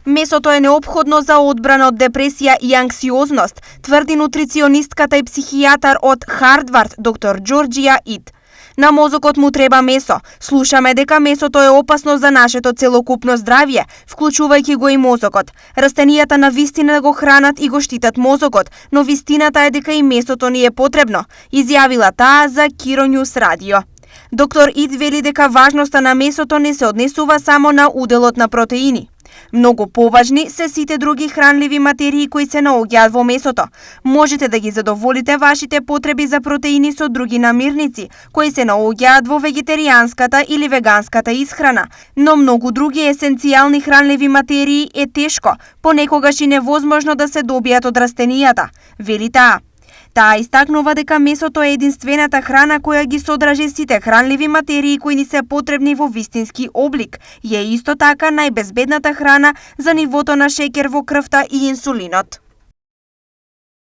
Месото е неопходно за одбрана од депресија и анксиозност, тврди нутриционистката и психијатар од Хардвард, доктор Џорџија Ит. На мозокот му треба месо. Слушаме дека месото е опасно за нашето целокупно здравје, вклучувајќи го и мозокот. Растенијата на вистина го хранат и го штитат мозокот, но вистината е дека и месото ни е потребно, изјавила таа за Киро Њус радио. Доктор Ит вели дека важноста на месото не се однесува само на уделот на протеини. Многу поважни се сите други хранливи материи кои се наоѓаат во месото. Можете да ги задоволите вашите потреби за протеини со други намирници, кои се наоѓаат во вегетаријанската или веганската исхрана, но многу други есенцијални хранливи материи е тешко, понекогаш и невозможно да се добијат од растенијата, вели таа. Таа истакнува дека месото е единствената храна која ги содржи сите хранливи материи кои ни се потребни во вистински облик и е исто така најбезбедната храна за нивото на шеќер во крвта и инсулинот.